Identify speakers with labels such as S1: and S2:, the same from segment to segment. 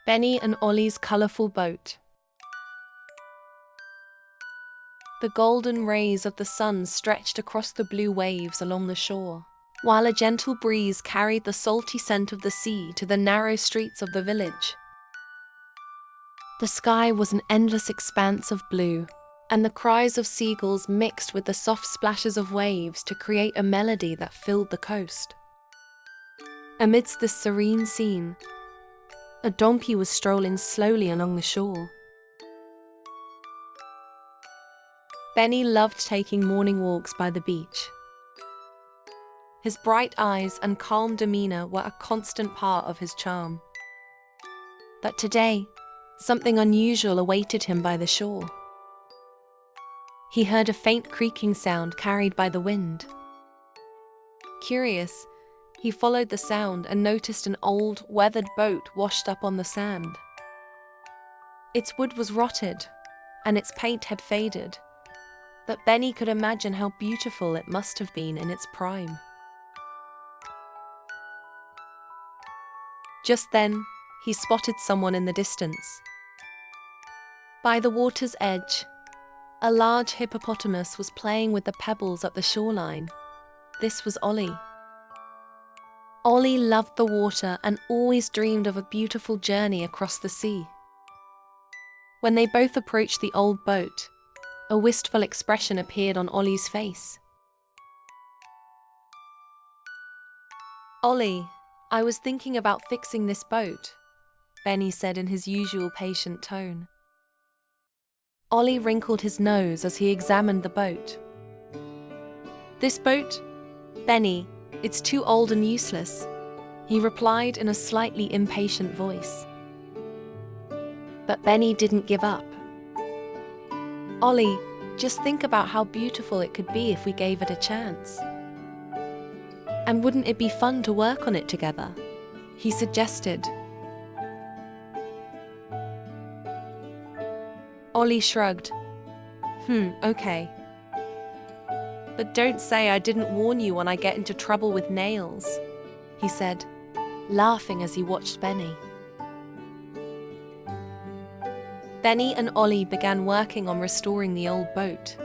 S1: Benny and Ollie's colourful boat. The golden rays of the sun stretched across the blue waves along the shore, while a gentle breeze carried the salty scent of the sea to the narrow streets of the village. The sky was an endless expanse of blue, and the cries of seagulls mixed with the soft splashes of waves to create a melody that filled the coast. Amidst this serene scene, a donkey was strolling slowly along the shore. Benny loved taking morning walks by the beach. His bright eyes and calm demeanor were a constant part of his charm. But today, something unusual awaited him by the shore. He heard a faint creaking sound carried by the wind. Curious, he followed the sound and noticed an old, weathered boat washed up on the sand. Its wood was rotted, and its paint had faded, but Benny could imagine how beautiful it must have been in its prime. Just then, he spotted someone in the distance. By the water's edge, a large hippopotamus was playing with the pebbles at the shoreline. This was Ollie. Ollie loved the water and always dreamed of a beautiful journey across the sea. When they both approached the old boat, a wistful expression appeared on Ollie's face. "Ollie, I was thinking about fixing this boat," Benny said in his usual patient tone. Ollie wrinkled his nose as he examined the boat. "This boat? Benny, it's too old and useless," he replied in a slightly impatient voice. But Benny didn't give up. "Ollie, just think about how beautiful it could be if we gave it a chance. And wouldn't it be fun to work on it together?" he suggested. Ollie shrugged. Okay. "But don't say I didn't warn you when I get into trouble with nails," he said, laughing as he watched Benny. Benny and Ollie began working on restoring the old boat.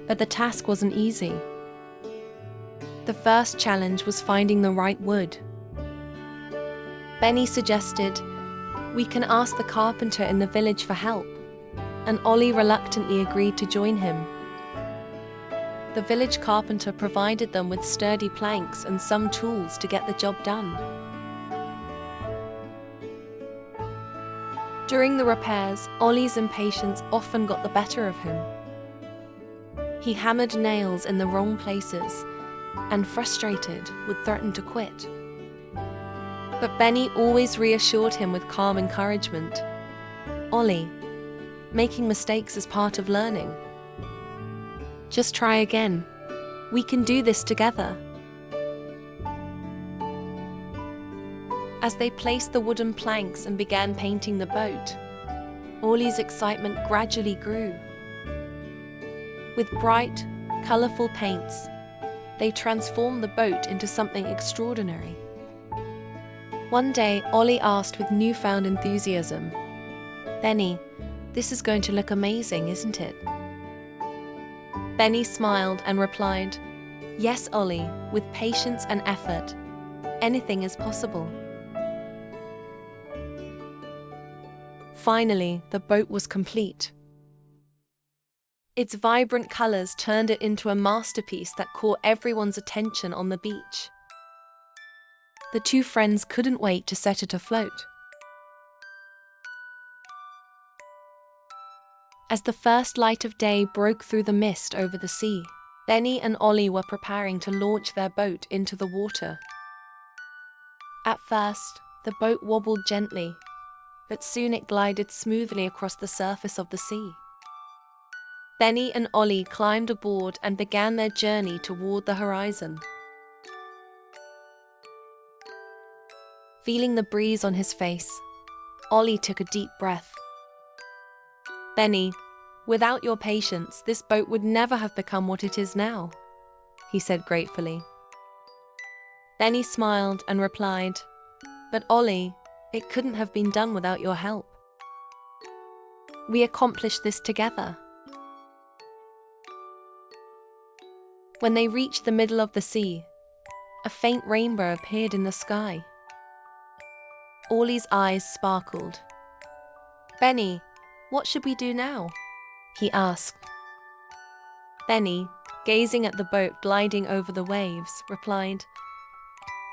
S1: But the task wasn't easy. The first challenge was finding the right wood. Benny suggested, "We can ask the carpenter in the village for help," and Ollie reluctantly agreed to join him. The village carpenter provided them with sturdy planks and some tools to get the job done. During the repairs, Ollie's impatience often got the better of him. He hammered nails in the wrong places and, frustrated, would threaten to quit. But Benny always reassured him with calm encouragement. "Ollie, making mistakes is part of learning. Just try again. We can do this together." As they placed the wooden planks and began painting the boat, Ollie's excitement gradually grew. With bright, colourful paints, they transformed the boat into something extraordinary. One day, Ollie asked with newfound enthusiasm, "Benny, this is going to look amazing, isn't it?" Benny smiled and replied, "Yes, Ollie, with patience and effort, anything is possible." Finally, the boat was complete. Its vibrant colours turned it into a masterpiece that caught everyone's attention on the beach. The two friends couldn't wait to set it afloat. As the first light of day broke through the mist over the sea, Benny and Ollie were preparing to launch their boat into the water. At first, the boat wobbled gently, but soon it glided smoothly across the surface of the sea. Benny and Ollie climbed aboard and began their journey toward the horizon. Feeling the breeze on his face, Ollie took a deep breath. "Benny, without your patience, this boat would never have become what it is now," he said gratefully. Benny smiled and replied, "But Ollie, It couldn't have been done without your help. We accomplished this together. When they reached the middle of the sea, a faint rainbow appeared in the sky. Ollie's eyes sparkled. "Benny, what should we do now?" he asked. Benny, gazing at the boat gliding over the waves, replied,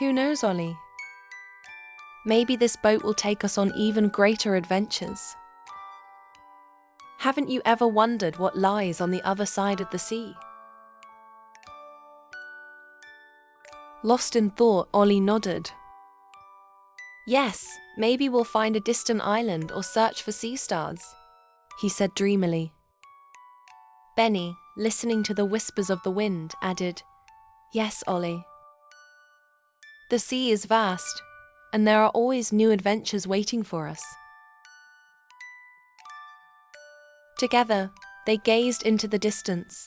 S1: "Who knows, Ollie? Maybe this boat will take us on even greater adventures. Haven't you ever wondered what lies on the other side of the sea?" Lost in thought, Ollie nodded. "Yes, maybe we'll find a distant island or search for sea stars," he said dreamily. Benny, listening to the whispers of the wind, added, "Yes, Ollie. The sea is vast, and there are always new adventures waiting for us." Together, they gazed into the distance,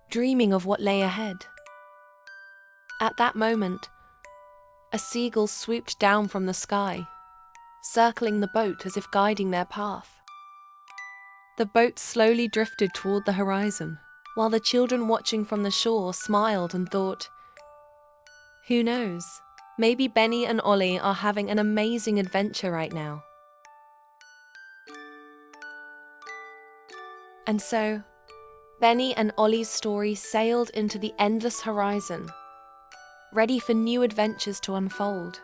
S1: dreaming of what lay ahead. At that moment, a seagull swooped down from the sky, circling the boat as if guiding their path. The boat slowly drifted toward the horizon, while the children watching from the shore smiled and thought, "Who knows? Maybe Benny and Ollie are having an amazing adventure right now." And so, Benny and Ollie's story sailed into the endless horizon, ready for new adventures to unfold.